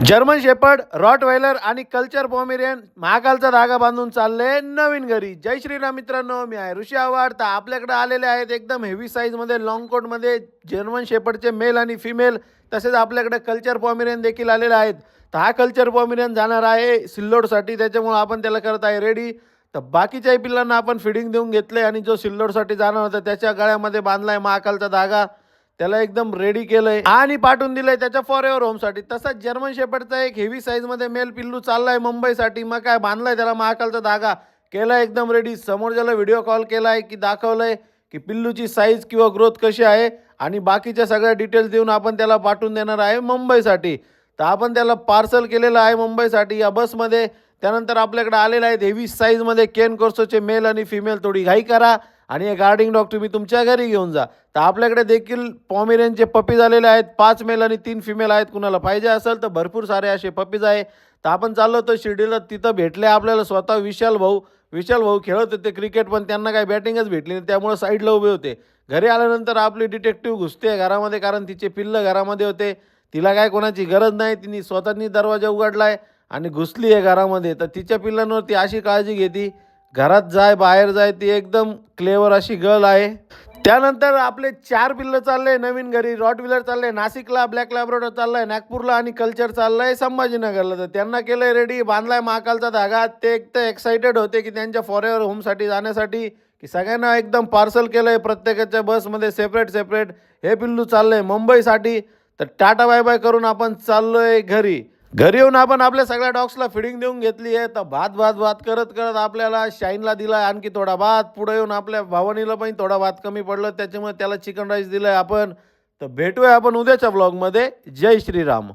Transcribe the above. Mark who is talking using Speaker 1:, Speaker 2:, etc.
Speaker 1: German shepherd, रॉटव्हायलर आणि culture Pomeranian महाकालचा धागा बांधून चालले नवीन घरी. जय श्रीराम मित्रांनो, मी आहे ऋषी आव्हाड. तर आपल्याकडे आलेले आहेत एकदम हेवी साईजमध्ये लॉंग कोटमध्ये जर्मन शेपर्डचे मेल आणि फिमेल. तसेच आपल्याकडे कल्चर पॉमेरियन देखील आलेले आहेत. तर हा कल्चर पॉमेरियन जाणार आहे सिल्लोडसाठी, त्याच्यामुळे आपण त्याला करत आहे रेडी. तर बाकीच्याही पिल्लांना आपण फिडिंग देऊन घेतले आणि जो सिल्लोडसाठी जाणार होता त्याच्या गळ्यामध्ये बांधलाय महाकालचा धागा. त्याला एकदम रेडी केलंय आणि पाठवून दिलंय त्याच्या फॉर होमसाठी. तसाच जर्मन शेपर्डचा एक हेवी साईजमध्ये मेल पिल्लू चाललाय मुंबईसाठी. मग काय बांधलाय त्याला महाकालचा धागा, केलाय एकदम रेडी. समोरच्याला व्हिडिओ कॉल केलाय की दाखवलंय की पिल्लूची साईज किंवा ग्रोथ कशी आहे आणि बाकीच्या सगळ्या डिटेल्स देऊन आपण त्याला पाठवून देणार आहे मुंबईसाठी. तर आपण त्याला पार्सल केलेलं आहे मुंबईसाठी या बसमध्ये. त्यानंतर आपल्याकडे आलेले आहेत हेवी साईजमध्ये केन कोर्सोचे मेल आणि फिमेल. थोडी घाई करा आणि हे गार्डिंग डॉग तुम्ही तुमच्या घरी घेऊन जा. तर आपल्याकडे देखील पॉमेरियनचे पपीज आलेले आहेत. 5 मेल आणि 3 फिमेल आहेत. कुणाला पाहिजे असेल तर भरपूर सारे असे पपीज आहे. तर आपण चाललो होतो शिर्डीला, तिथं भेटले आपल्याला स्वतः विशाल भाऊ खेळत होते क्रिकेट, पण त्यांना काही बॅटिंगच भेटली नाही, त्यामुळे साईडला उभे होते. घरी आल्यानंतर आपली डिटेक्टिव्ह घुसते घरामध्ये, कारण तिचे पिल्लं घरामध्ये होते. तिला काय कोणाची गरज नाही, तिने स्वतःनी दरवाजा उघडलाय आणि घुसली आहे घरामध्ये. तर तिच्या पिल्लांवरती अशी काळजी घेते, घरात जाय बाहेर जाय, ती एकदम क्लेवर अशी गर्ल आहे. त्यानंतर आपले 4 पिल्लं चालले नवीन घरी. रॉटव्हिलर चालले नाशिकला, ब्लॅक लॅब्राडोर चाललाय नागपूरला आणि कल्चर चाललाय संभाजीनगरला. तर त्यांना केलंय रेडी, बांधलाय महाकालचा धागा. ते एक तर एक्साइटेड होते की त्यांच्या फॉरेवर होमसाठी जाण्यासाठी, की सगळ्यांना एकदम पार्सल केलंय प्रत्येकाच्या बसमध्ये सेपरेट. हे पिल्लू चाललंय मुंबईसाठी. तर टाटा बाय बाय करून आपण चाललोय घरी. घरी येऊन आपण आपल्या सगळ्या डॉग्सला फिडिंग देऊन घेतली आहे. तर भात करत आपल्याला शाईनला दिला आणखी थोडा भात. पुढे येऊन आपल्या भावनीला पण थोडा भात कमी पडलं, त्याच्यामुळे त्याला चिकन राईस दिलाय आपण. तर भेटूया आपण उद्याच्या ब्लॉगमध्ये. जय श्रीराम.